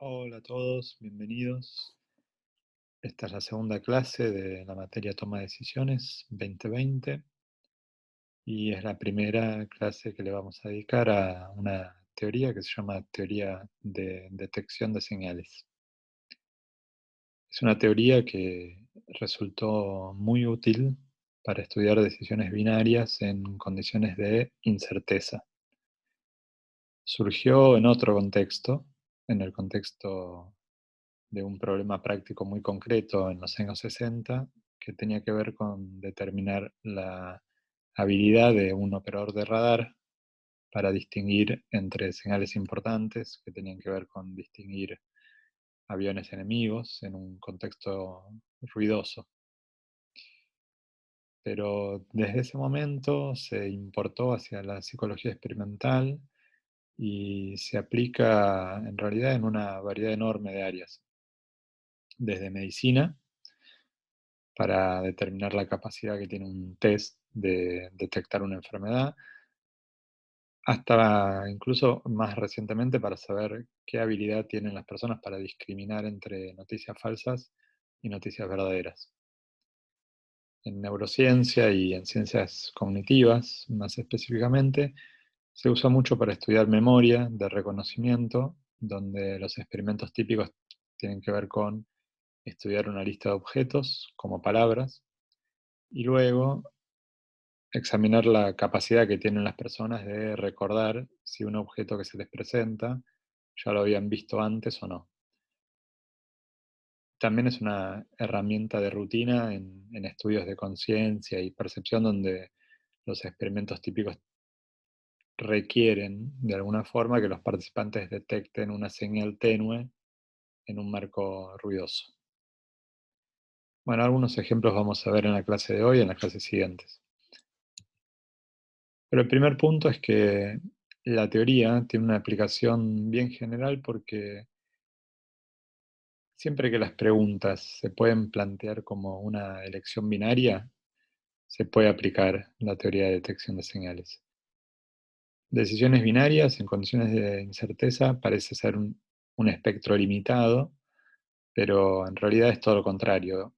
Hola a todos, bienvenidos. Esta es la segunda clase de la materia Toma de Decisiones 2020 y es la primera clase que le vamos a dedicar a una teoría que se llama teoría de detección de señales. Es una teoría que resultó muy útil para estudiar decisiones binarias en condiciones de incerteza. Surgió en otro contexto, en el contexto de un problema práctico muy concreto en los años 60 que tenía que ver con determinar la habilidad de un operador de radar para distinguir entre señales importantes que tenían que ver con distinguir aviones enemigos en un contexto ruidoso. Pero desde ese momento se importó hacia la psicología experimental y se aplica en realidad en una variedad enorme de áreas, desde medicina, para determinar la capacidad que tiene un test de detectar una enfermedad, hasta incluso más recientemente para saber qué habilidad tienen las personas para discriminar entre noticias falsas y noticias verdaderas. En neurociencia y en ciencias cognitivas, más específicamente, se usa mucho para estudiar memoria de reconocimiento, donde los experimentos típicos tienen que ver con estudiar una lista de objetos como palabras y luego examinar la capacidad que tienen las personas de recordar si un objeto que se les presenta ya lo habían visto antes o no. También es una herramienta de rutina en estudios de conciencia y percepción donde los experimentos típicos requieren de alguna forma que los participantes detecten una señal tenue en un marco ruidoso. Bueno, algunos ejemplos vamos a ver en la clase de hoy y en las clases siguientes. Pero el primer punto es que la teoría tiene una aplicación bien general porque siempre que las preguntas se pueden plantear como una elección binaria, se puede aplicar la teoría de detección de señales. Decisiones binarias en condiciones de incerteza parece ser un espectro limitado, pero en realidad es todo lo contrario.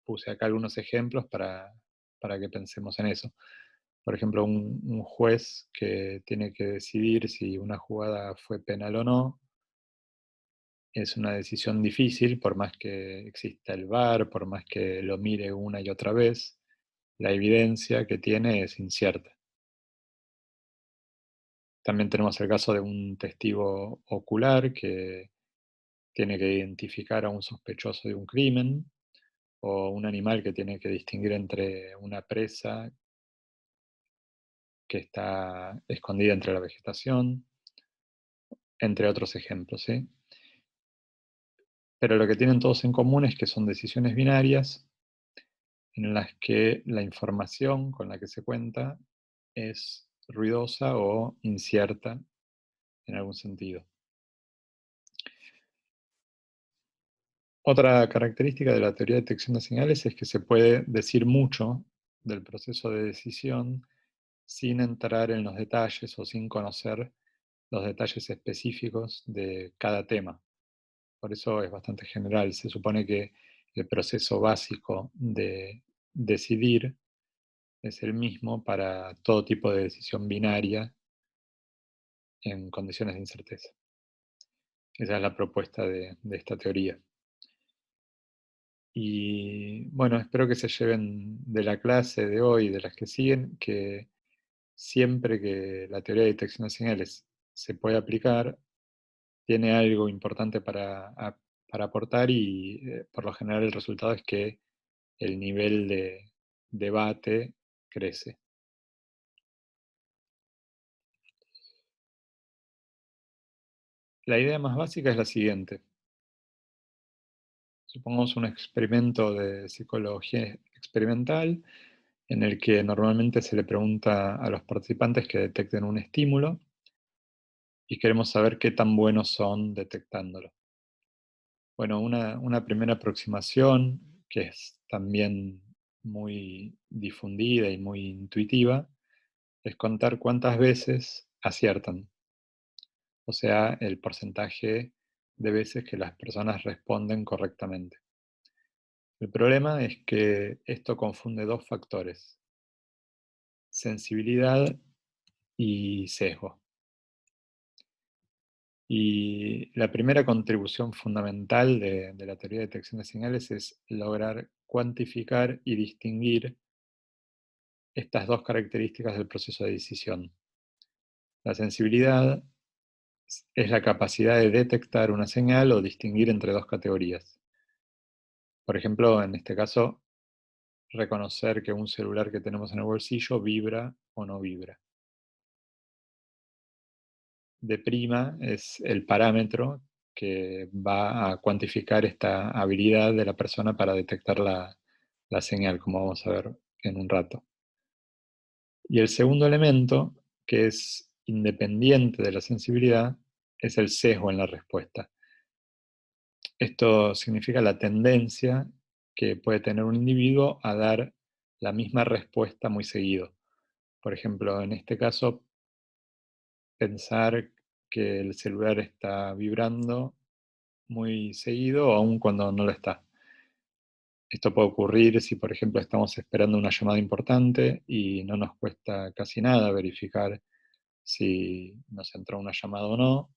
Puse acá algunos ejemplos para que pensemos en eso. Por ejemplo, un juez que tiene que decidir si una jugada fue penal o no, es una decisión difícil, por más que exista el VAR, por más que lo mire una y otra vez, la evidencia que tiene es incierta. También tenemos el caso de un testigo ocular que tiene que identificar a un sospechoso de un crimen, o un animal que tiene que distinguir entre una presa que está escondida entre la vegetación, entre otros ejemplos, ¿sí? Pero lo que tienen todos en común es que son decisiones binarias en las que la información con la que se cuenta es ruidosa o incierta en algún sentido. Otra característica de la teoría de detección de señales es que se puede decir mucho del proceso de decisión sin entrar en los detalles o sin conocer los detalles específicos de cada tema. Por eso es bastante general. Se supone que el proceso básico de decidir es el mismo para todo tipo de decisión binaria en condiciones de incerteza. Esa es la propuesta de esta teoría. Y bueno, espero que se lleven de la clase de hoy y de las que siguen, que siempre que la teoría de detección de señales se puede aplicar, tiene algo importante para aportar y por lo general el resultado es que el nivel de debate crece. La idea más básica es la siguiente. Supongamos un experimento de psicología experimental en el que normalmente se le pregunta a los participantes que detecten un estímulo y queremos saber qué tan buenos son detectándolo. Bueno, una primera aproximación, que es también muy difundida y muy intuitiva, es contar cuántas veces aciertan, o sea, el porcentaje de veces que las personas responden correctamente. El problema es que esto confunde dos factores: sensibilidad y sesgo. Y la primera contribución fundamental de la teoría de detección de señales es lograr cuantificar y distinguir estas dos características del proceso de decisión. La sensibilidad es la capacidad de detectar una señal o distinguir entre dos categorías. Por ejemplo, en este caso, reconocer que un celular que tenemos en el bolsillo vibra o no vibra. D' es el parámetro que va a cuantificar esta habilidad de la persona para detectar la señal, como vamos a ver en un rato. Y el segundo elemento, que es independiente de la sensibilidad, es el sesgo en la respuesta. Esto significa la tendencia que puede tener un individuo a dar la misma respuesta muy seguido. Por ejemplo, en este caso, pensar que el celular está vibrando muy seguido, aun cuando no lo está. Esto puede ocurrir si, por ejemplo, estamos esperando una llamada importante y no nos cuesta casi nada verificar si nos entró una llamada o no,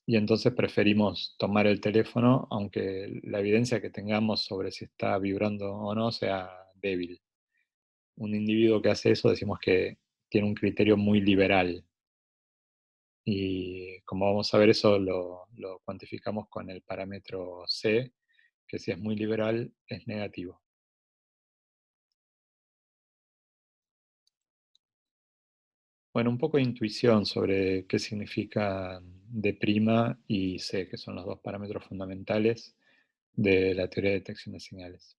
y entonces preferimos tomar el teléfono aunque la evidencia que tengamos sobre si está vibrando o no sea débil. Un individuo que hace eso decimos que tiene un criterio muy liberal. Y como vamos a ver, eso lo cuantificamos con el parámetro C, que si es muy liberal es negativo. Bueno, un poco de intuición sobre qué significan D' y C, que son los dos parámetros fundamentales de la teoría de detección de señales.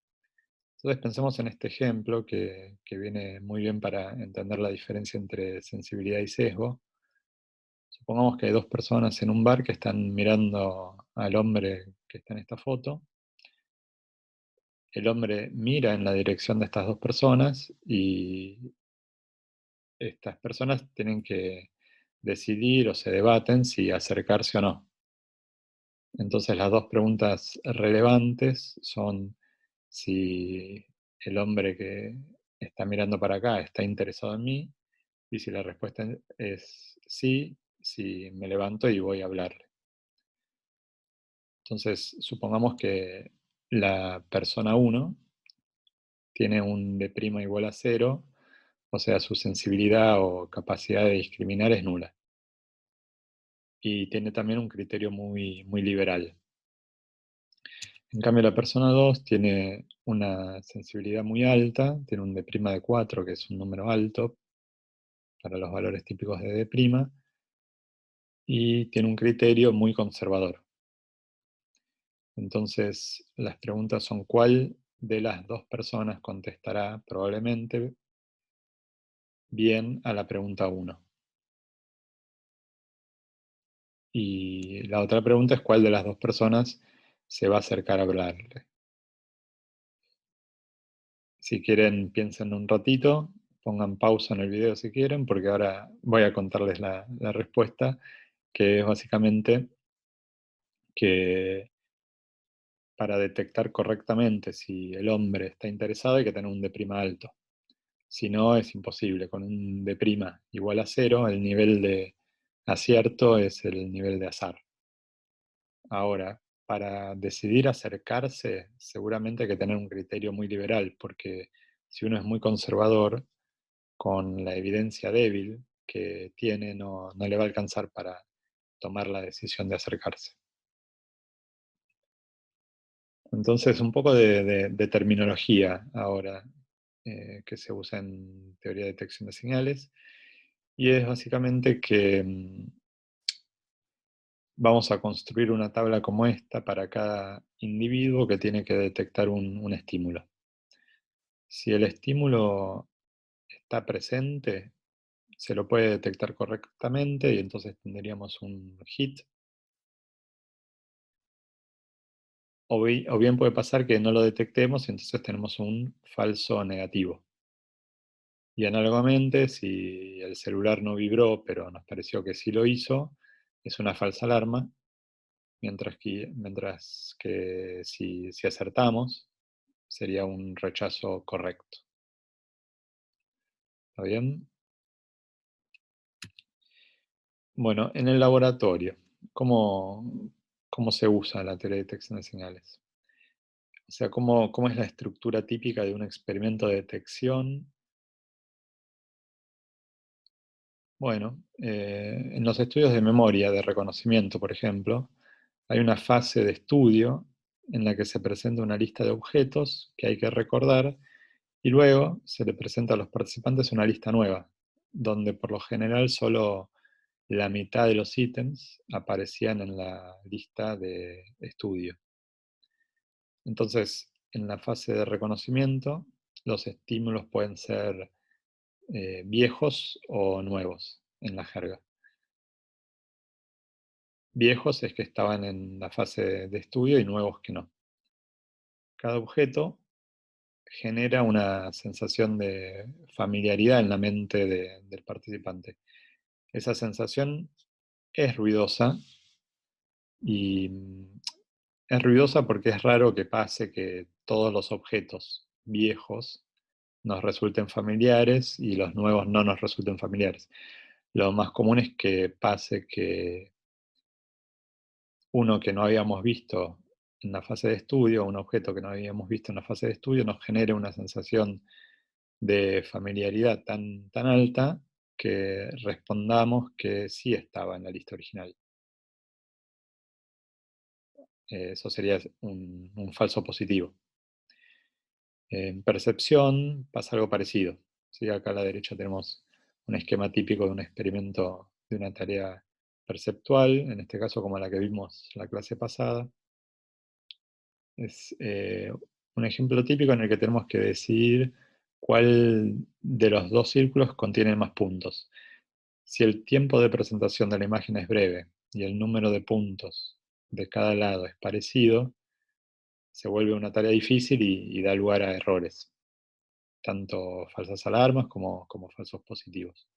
Entonces pensemos en este ejemplo que viene muy bien para entender la diferencia entre sensibilidad y sesgo. Supongamos que hay dos personas en un bar que están mirando al hombre que está en esta foto. El hombre mira en la dirección de estas dos personas y estas personas tienen que decidir o se debaten si acercarse o no. Entonces las dos preguntas relevantes son si el hombre que está mirando para acá está interesado en mí, y si la respuesta es sí, si me levanto y voy a hablarle. Entonces supongamos que la persona uno tiene un D' igual a cero, o sea, su sensibilidad o capacidad de discriminar es nula. Y tiene también un criterio muy, muy liberal. En cambio, la persona 2 tiene una sensibilidad muy alta, tiene un D' de 4, que es un número alto para los valores típicos de D', y tiene un criterio muy conservador. Entonces, las preguntas son: ¿cuál de las dos personas contestará probablemente bien a la pregunta 1? Y la otra pregunta es: ¿cuál de las dos personas se va a acercar a hablarle? Si quieren, piensen un ratito, pongan pausa en el video si quieren, porque ahora voy a contarles la respuesta, que es básicamente que para detectar correctamente si el hombre está interesado hay que tener un D' alto. Si no, es imposible. Con un D' igual a cero, el nivel de acierto es el nivel de azar. Ahora, para decidir acercarse, seguramente hay que tener un criterio muy liberal, porque si uno es muy conservador, con la evidencia débil que tiene, no le va a alcanzar para tomar la decisión de acercarse. Entonces, un poco de terminología ahora que se usa en teoría de detección de señales, y es básicamente que vamos a construir una tabla como esta para cada individuo que tiene que detectar un estímulo. Si el estímulo está presente, se lo puede detectar correctamente y entonces tendríamos un hit. O bien puede pasar que no lo detectemos y entonces tenemos un falso negativo. Y análogamente, si el celular no vibró, pero nos pareció que sí lo hizo, es una falsa alarma, mientras que si acertamos, sería un rechazo correcto. ¿Está bien? Bueno, en el laboratorio, ¿cómo, cómo se usa la teoría de detección de señales? O sea, ¿cómo es la estructura típica de un experimento de detección? Bueno, en los estudios de memoria, de reconocimiento, por ejemplo, hay una fase de estudio en la que se presenta una lista de objetos que hay que recordar y luego se le presenta a los participantes una lista nueva, donde por lo general solo la mitad de los ítems aparecían en la lista de estudio. Entonces, en la fase de reconocimiento, los estímulos pueden ser viejos o nuevos en la jerga. Viejos es que estaban en la fase de estudio y nuevos que no. Cada objeto genera una sensación de familiaridad en la mente del participante. Esa sensación es ruidosa y es ruidosa porque es raro que pase que todos los objetos viejos nos resulten familiares y los nuevos no nos resulten familiares. Lo más común es que pase que uno que no habíamos visto en la fase de estudio, un objeto que no habíamos visto en la fase de estudio, nos genere una sensación de familiaridad tan alta que respondamos que sí estaba en la lista original. Eso sería un falso positivo. En percepción pasa algo parecido. ¿Sí? Acá a la derecha tenemos un esquema típico de un experimento de una tarea perceptual, en este caso como la que vimos la clase pasada. Es un ejemplo típico en el que tenemos que decidir cuál de los dos círculos contiene más puntos. Si el tiempo de presentación de la imagen es breve y el número de puntos de cada lado es parecido, se vuelve una tarea difícil y da lugar a errores, tanto falsas alarmas como falsos positivos.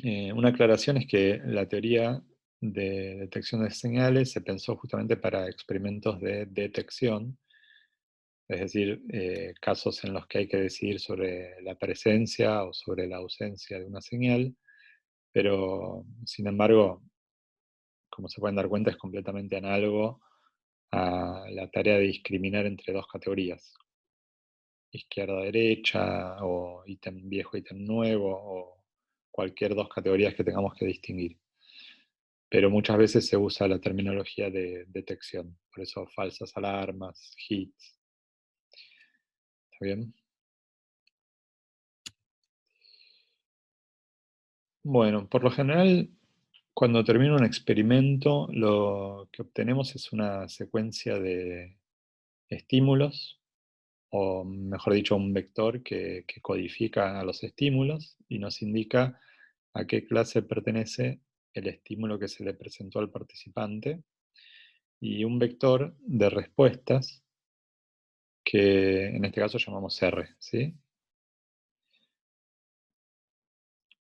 Una aclaración es que la teoría de detección de señales se pensó justamente para experimentos de detección, es decir, casos en los que hay que decidir sobre la presencia o sobre la ausencia de una señal, pero sin embargo, como se pueden dar cuenta, es completamente análogo a la tarea de discriminar entre dos categorías, izquierda-derecha, o ítem viejo, ítem nuevo, o cualquier dos categorías que tengamos que distinguir. Pero muchas veces se usa la terminología de detección, por eso falsas alarmas, hits. ¿Está bien? Bueno, por lo general, cuando termina un experimento, lo que obtenemos es una secuencia de estímulos, o mejor dicho, un vector que codifica a los estímulos y nos indica a qué clase pertenece el estímulo que se le presentó al participante, y un vector de respuestas que en este caso llamamos R, ¿sí?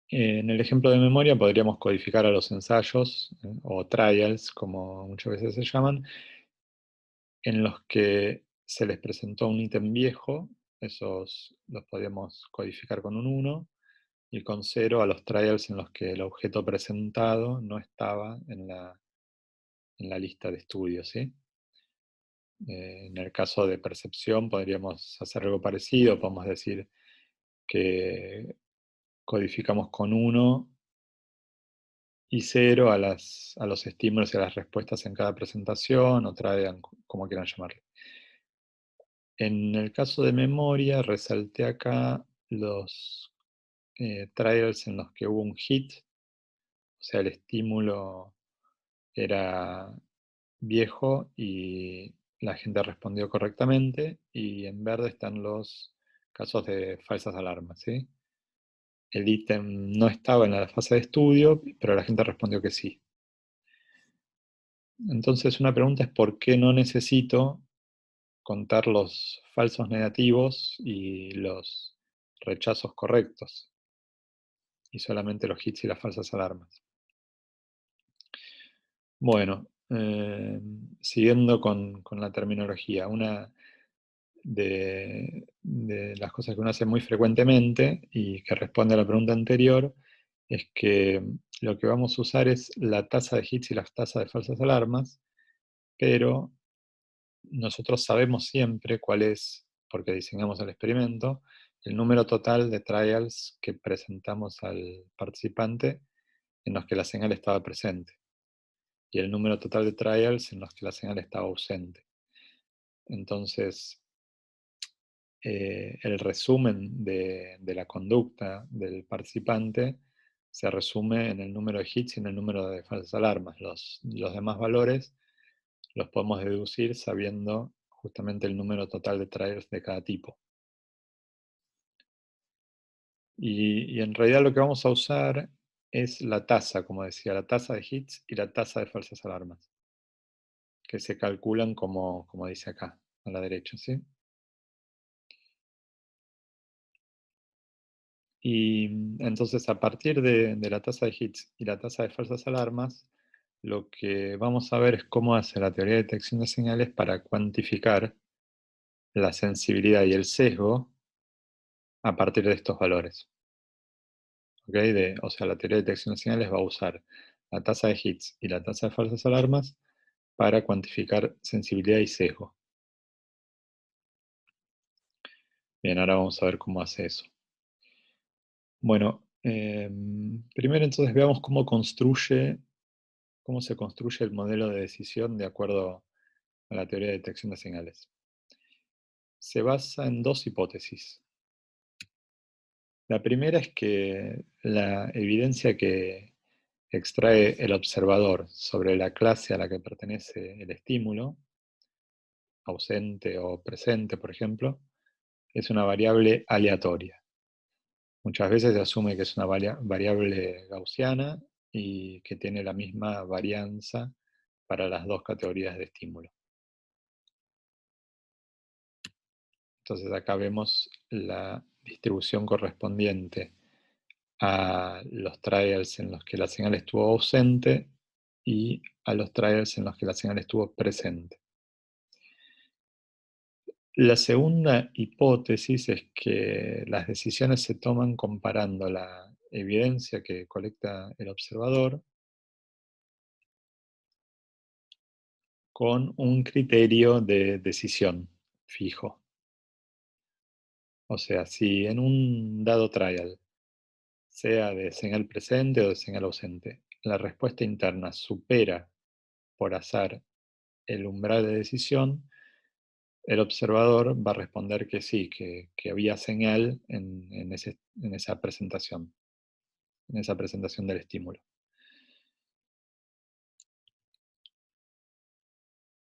En el ejemplo de memoria podríamos codificar a los ensayos, o trials, como muchas veces se llaman, en los que se les presentó un ítem viejo, esos los podemos codificar con un 1, y con 0 a los trials en los que el objeto presentado no estaba en la lista de estudio, ¿sí? En el caso de percepción podríamos hacer algo parecido, podemos decir que codificamos con 1 y 0 a los estímulos y a las respuestas en cada presentación, o trial, como quieran llamarlo. En el caso de memoria, resalté acá los trials en los que hubo un hit, o sea, el estímulo era viejo y la gente respondió correctamente, y en verde están los casos de falsas alarmas, ¿sí? El ítem no estaba en la fase de estudio, pero la gente respondió que sí. Entonces una pregunta es ¿por qué no necesito contar los falsos negativos y los rechazos correctos, y solamente los hits y las falsas alarmas? Bueno, siguiendo con la terminología, una de las cosas que uno hace muy frecuentemente y que responde a la pregunta anterior es que lo que vamos a usar es la tasa de hits y la tasa de falsas alarmas, pero nosotros sabemos siempre cuál es, porque diseñamos el experimento, el número total de trials que presentamos al participante en los que la señal estaba presente y el número total de trials en los que la señal estaba ausente. Entonces, el resumen de la conducta del participante se resume en el número de hits y en el número de falsas alarmas. Los demás valores los podemos deducir sabiendo justamente el número total de trials de cada tipo. Y en realidad lo que vamos a usar es la tasa, como decía, la tasa de hits y la tasa de falsas alarmas, que se calculan como dice acá, a la derecha, ¿sí? Y entonces a partir de la tasa de hits y la tasa de falsas alarmas, lo que vamos a ver es cómo hace la teoría de detección de señales para cuantificar la sensibilidad y el sesgo a partir de estos valores. ¿Ok? O sea, la teoría de detección de señales va a usar la tasa de hits y la tasa de falsas alarmas para cuantificar sensibilidad y sesgo. Bien, ahora vamos a ver cómo hace eso. Bueno, primero entonces veamos cómo se construye el modelo de decisión de acuerdo a la teoría de detección de señales. Se basa en dos hipótesis. La primera es que la evidencia que extrae el observador sobre la clase a la que pertenece el estímulo, ausente o presente, por ejemplo, es una variable aleatoria. Muchas veces se asume que es una variable gaussiana y que tiene la misma varianza para las dos categorías de estímulo. Entonces acá vemos la distribución correspondiente a los trials en los que la señal estuvo ausente y a los trials en los que la señal estuvo presente. La segunda hipótesis es que las decisiones se toman comparando la evidencia que colecta el observador con un criterio de decisión fijo. O sea, si en un dado trial, sea de señal presente o de señal ausente, la respuesta interna supera por azar el umbral de decisión, el observador va a responder que sí, que había señal en esa presentación del estímulo.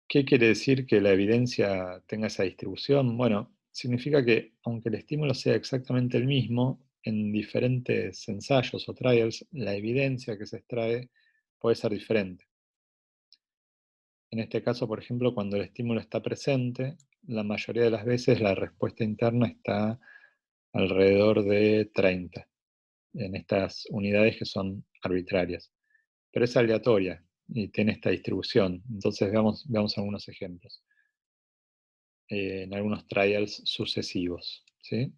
¿Qué quiere decir que la evidencia tenga esa distribución? Bueno, significa que aunque el estímulo sea exactamente el mismo, en diferentes ensayos o trials, la evidencia que se extrae puede ser diferente. En este caso, por ejemplo, cuando el estímulo está presente, la mayoría de las veces la respuesta interna está alrededor de 30, en estas unidades que son arbitrarias. Pero es aleatoria y tiene esta distribución. Entonces veamos algunos ejemplos. En algunos trials sucesivos, ¿sí?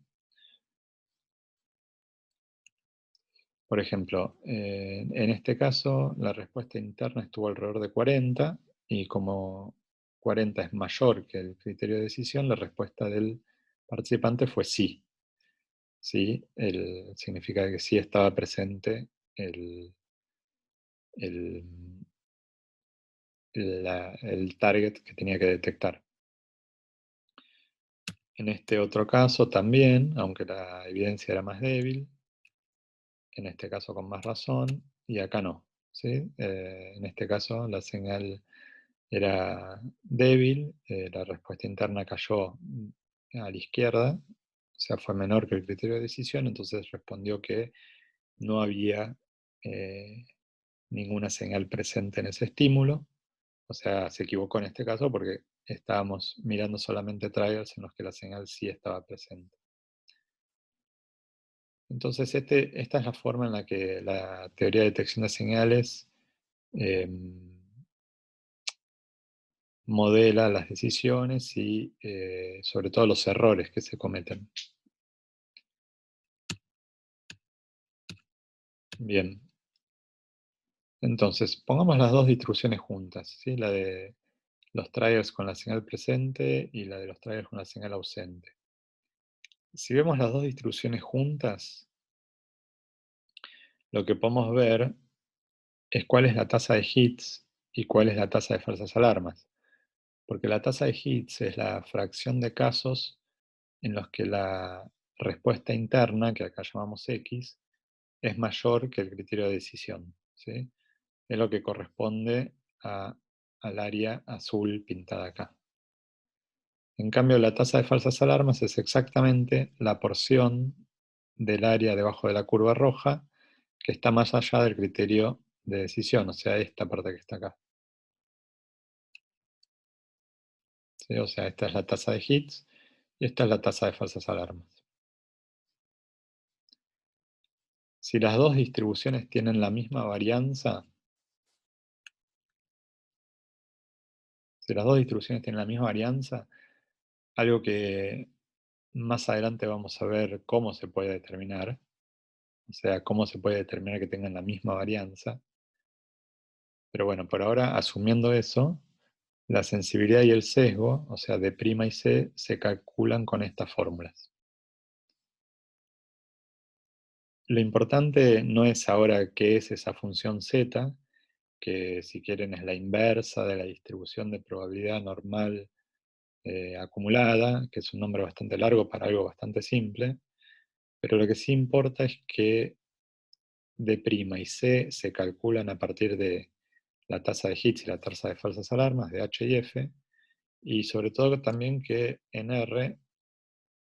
Por ejemplo, en este caso la respuesta interna estuvo alrededor de 40 y como 40 es mayor que el criterio de decisión, la respuesta del participante fue sí. Sí, significa que sí estaba presente el, el, el target que tenía que detectar. En este otro caso también, aunque la evidencia era más débil, en este caso con más razón, y acá no. ¿Sí? En este caso la señal era débil, la respuesta interna cayó a la izquierda, o sea, fue menor que el criterio de decisión, entonces respondió que no había eh, ninguna señal presente en ese estímulo, o sea, se equivocó en este caso porque estábamos mirando solamente trials en los que la señal sí estaba presente. Entonces, esta es la forma en la que la teoría de detección de señales modela las decisiones y sobre todo los errores que se cometen. Bien, entonces pongamos las dos distribuciones juntas, ¿sí? La de los triggers con la señal presente y la de los triggers con la señal ausente. Si vemos las dos distribuciones juntas, lo que podemos ver es cuál es la tasa de hits y cuál es la tasa de falsas alarmas. Porque la tasa de hits es la fracción de casos en los que la respuesta interna, que acá llamamos X, es mayor que el criterio de decisión, ¿sí? Es lo que corresponde al área azul pintada acá. En cambio, la tasa de falsas alarmas es exactamente la porción del área debajo de la curva roja que está más allá del criterio de decisión, o sea, esta parte que está acá. ¿Sí? O sea, esta es la tasa de hits y esta es la tasa de falsas alarmas. Si las dos distribuciones tienen la misma varianza, algo que más adelante vamos a ver cómo se puede determinar, o sea, cómo se puede determinar que tengan la misma varianza. Pero bueno, por ahora, asumiendo eso, la sensibilidad y el sesgo, o sea, D' y C, se calculan con estas fórmulas. Lo importante no es ahora qué es esa función z, que si quieren es la inversa de la distribución de probabilidad normal acumulada, que es un nombre bastante largo para algo bastante simple, pero lo que sí importa es que D' y C se calculan a partir de la tasa de hits y la tasa de falsas alarmas, de H y F, y sobre todo también que en R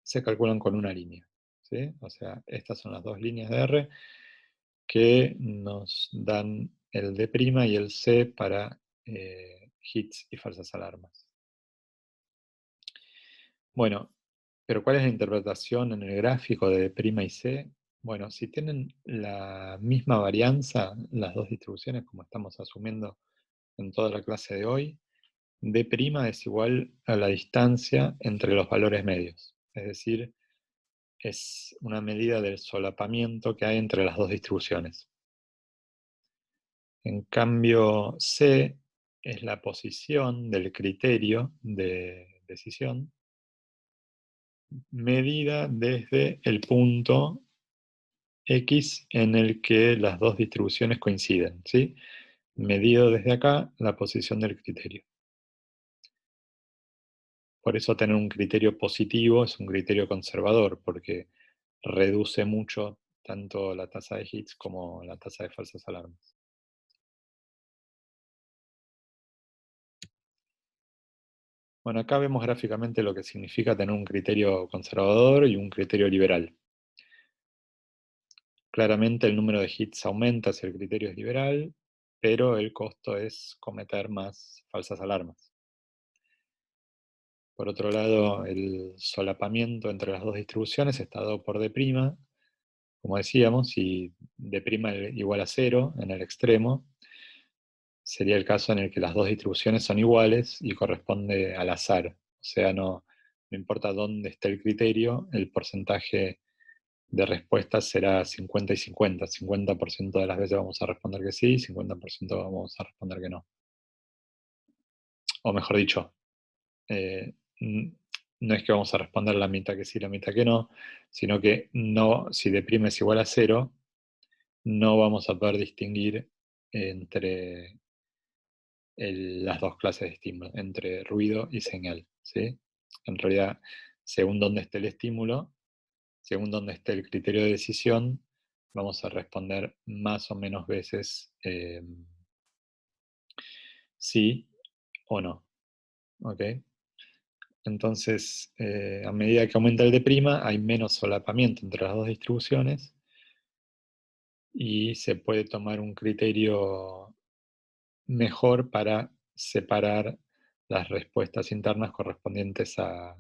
se calculan con una línea, ¿sí? O sea, estas son las dos líneas de R que nos dan el D' y el C para hits y falsas alarmas. Bueno, pero ¿cuál es la interpretación en el gráfico de D' y C? Bueno, si tienen la misma varianza, las dos distribuciones, como estamos asumiendo en toda la clase de hoy, D' es igual a la distancia entre los valores medios. Es decir, es una medida del solapamiento que hay entre las dos distribuciones. En cambio, C es la posición del criterio de decisión medida desde el punto X en el que las dos distribuciones coinciden, ¿sí? Medido desde acá la posición del criterio. Por eso tener un criterio positivo es un criterio conservador, porque reduce mucho tanto la tasa de hits como la tasa de falsas alarmas. Bueno, acá vemos gráficamente lo que significa tener un criterio conservador y un criterio liberal. Claramente el número de hits aumenta si el criterio es liberal, pero el costo es cometer más falsas alarmas. Por otro lado, el solapamiento entre las dos distribuciones está dado por D', como decíamos, si D' igual a 0 en el extremo, sería el caso en el que las dos distribuciones son iguales y corresponde al azar. O sea, no importa dónde esté el criterio, el porcentaje de respuestas será 50 y 50. 50% de las veces vamos a responder que sí, 50% vamos a responder que no. O mejor dicho, eh, no es que vamos a responder la mitad que sí, la mitad que no, sino que no, si D' es igual a 0, no vamos a poder distinguir entre las dos clases de estímulo, entre ruido y señal, ¿sí? En realidad, según dónde esté el estímulo, según dónde esté el criterio de decisión, vamos a responder más o menos veces sí o no. ¿Ok? Entonces, a medida que aumenta el D', hay menos solapamiento entre las dos distribuciones y se puede tomar un criterio mejor para separar las respuestas internas correspondientes a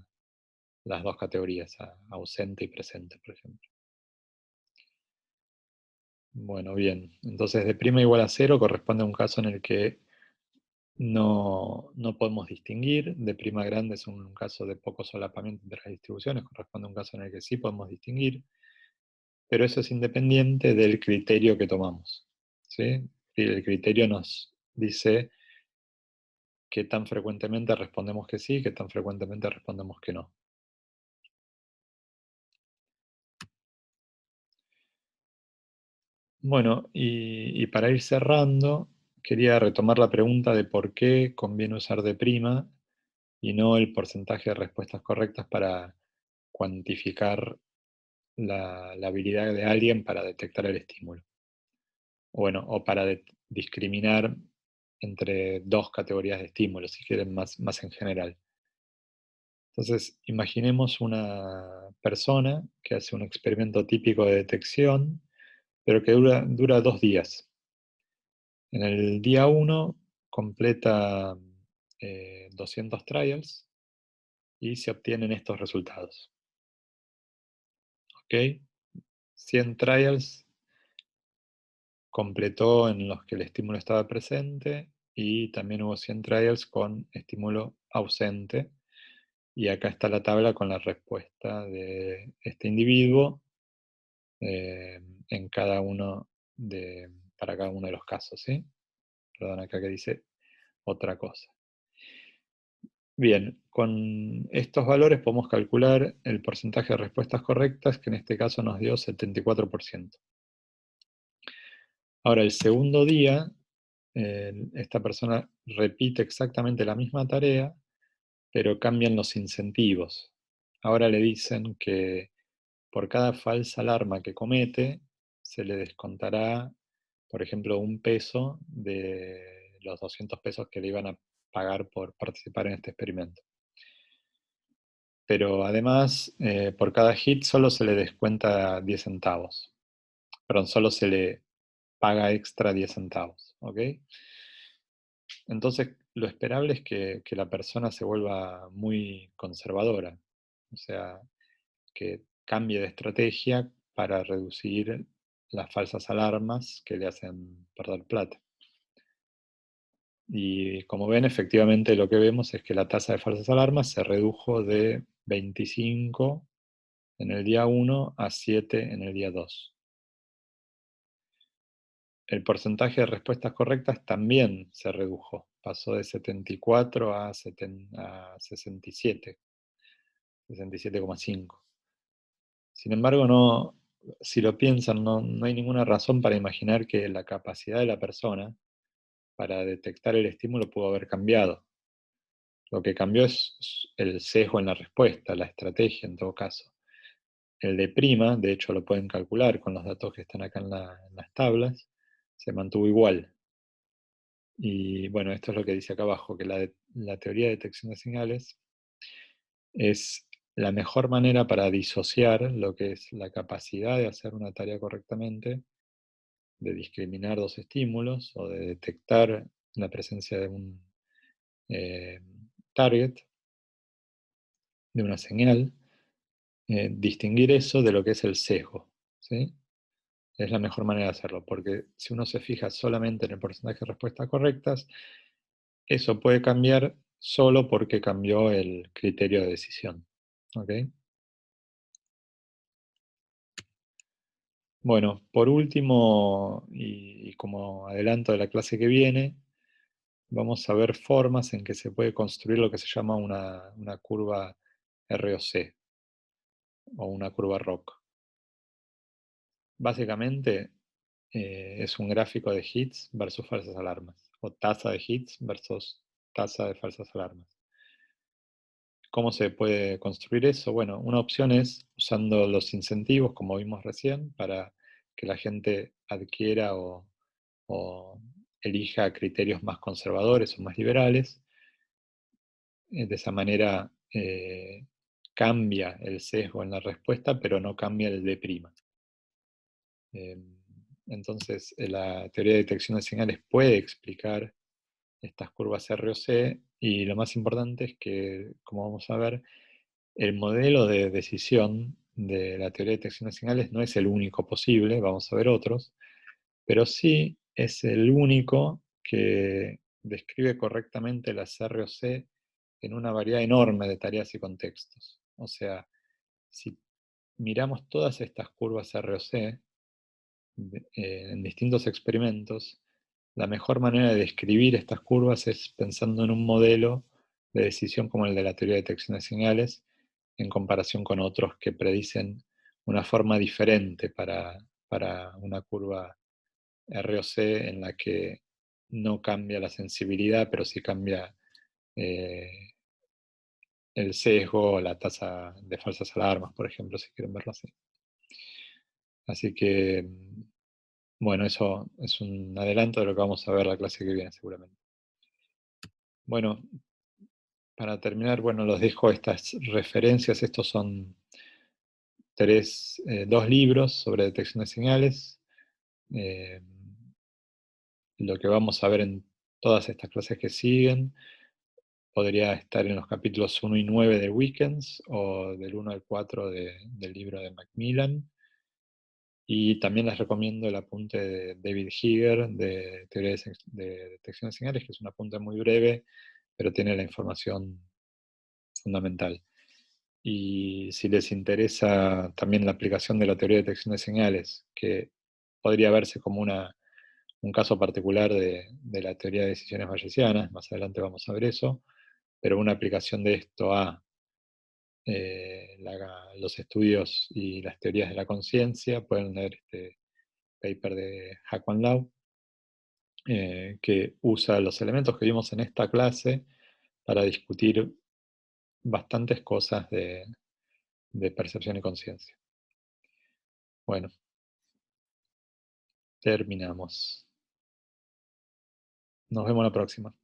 las dos categorías, a ausente y presente, por ejemplo. Bueno, bien. Entonces, D' igual a 0 corresponde a un caso en el que no podemos distinguir. De prima grande es un caso de poco solapamiento entre las distribuciones, corresponde a un caso en el que sí podemos distinguir, pero eso es independiente del criterio que tomamos, ¿sí? El criterio nos dice qué tan frecuentemente respondemos que sí, qué tan frecuentemente respondemos que no. Bueno, y para ir cerrando, quería retomar la pregunta de por qué conviene usar de prima y no el porcentaje de respuestas correctas para cuantificar la habilidad de alguien para detectar el estímulo. Bueno, o para discriminar entre dos categorías de estímulos, si quieren más en general. Entonces, imaginemos una persona que hace un experimento típico de detección, pero que dura 2 días. En el día 1 completa 200 trials y se obtienen estos resultados. ¿Ok? 100 trials completó en los que el estímulo estaba presente y también hubo 100 trials con estímulo ausente. Y acá está la tabla con la respuesta de este individuo eh, en cada uno para cada uno de los casos, ¿sí? Perdón, acá que dice otra cosa. Bien, con estos valores podemos calcular el porcentaje de respuestas correctas, que en este caso nos dio 74%. Ahora, el segundo día, esta persona repite exactamente la misma tarea, pero cambian los incentivos. Ahora le dicen que por cada falsa alarma que comete, se le descontará, por ejemplo, 1 peso de los 200 pesos que le iban a pagar por participar en este experimento. Pero además, por cada hit solo se le descuenta 10 centavos. Perdón, solo se le paga extra 10 centavos. ¿Ok? Entonces, lo esperable es que la persona se vuelva muy conservadora. O sea, que cambie de estrategia para reducir las falsas alarmas que le hacen perder plata. Y como ven, efectivamente lo que vemos es que la tasa de falsas alarmas se redujo de 25 en el día 1 a 7 en el día 2. El porcentaje de respuestas correctas también se redujo, pasó de 74 a 67, 67,5. Sin embargo, si lo piensan, no hay ninguna razón para imaginar que la capacidad de la persona para detectar el estímulo pudo haber cambiado. Lo que cambió es el sesgo en la respuesta, la estrategia en todo caso. El de prima, de hecho lo pueden calcular con los datos que están acá en las tablas, se mantuvo igual. Y bueno, esto es lo que dice acá abajo, que la teoría de detección de señales es la mejor manera para disociar lo que es la capacidad de hacer una tarea correctamente, de discriminar dos estímulos o de detectar la presencia de un eh, target, de una señal, distinguir eso de lo que es el sesgo, ¿sí? Es la mejor manera de hacerlo, porque si uno se fija solamente en el porcentaje de respuestas correctas, eso puede cambiar solo porque cambió el criterio de decisión. ¿Ok? Bueno, por último, y como adelanto de la clase que viene, vamos a ver formas en que se puede construir lo que se llama una curva ROC o una curva ROC. Básicamente es un gráfico de hits versus falsas alarmas, o tasa de hits versus tasa de falsas alarmas. ¿Cómo se puede construir eso? Bueno, una opción es usando los incentivos, como vimos recién, para que la gente adquiera o elija criterios más conservadores o más liberales. De esa manera cambia el sesgo en la respuesta, pero no cambia el de prima. Entonces, la teoría de detección de señales puede explicar estas curvas ROC y lo más importante es que, como vamos a ver, el modelo de decisión de la teoría de detección de señales no es el único posible, vamos a ver otros, pero sí es el único que describe correctamente las ROC en una variedad enorme de tareas y contextos. O sea, si miramos todas estas curvas ROC en distintos experimentos, la mejor manera de describir estas curvas es pensando en un modelo de decisión como el de la teoría de detección de señales, en comparación con otros que predicen una forma diferente para una curva ROC en la que no cambia la sensibilidad, pero sí cambia eh, el sesgo o la tasa de falsas alarmas, por ejemplo, si quieren verlo así. Así que, bueno, eso es un adelanto de lo que vamos a ver la clase que viene seguramente. Bueno, para terminar, bueno, los dejo estas referencias. Estos son dos libros sobre detección de señales. Eh, lo que vamos a ver en todas estas clases que siguen podría estar en los capítulos 1 y 9 de Weekends o del 1 al 4 del libro de Macmillan. Y también les recomiendo el apunte de David Heeger de teoría de detección de señales, que es un apunte muy breve, pero tiene la información fundamental. Y si les interesa también la aplicación de la teoría de detección de señales, que podría verse como un caso particular de la teoría de decisiones bayesianas, más adelante vamos a ver eso, pero una aplicación de esto a los estudios y las teorías de la conciencia, pueden leer este paper de Haquan Lau, que usa los elementos que vimos en esta clase para discutir bastantes cosas de percepción y conciencia. Bueno, terminamos. Nos vemos la próxima.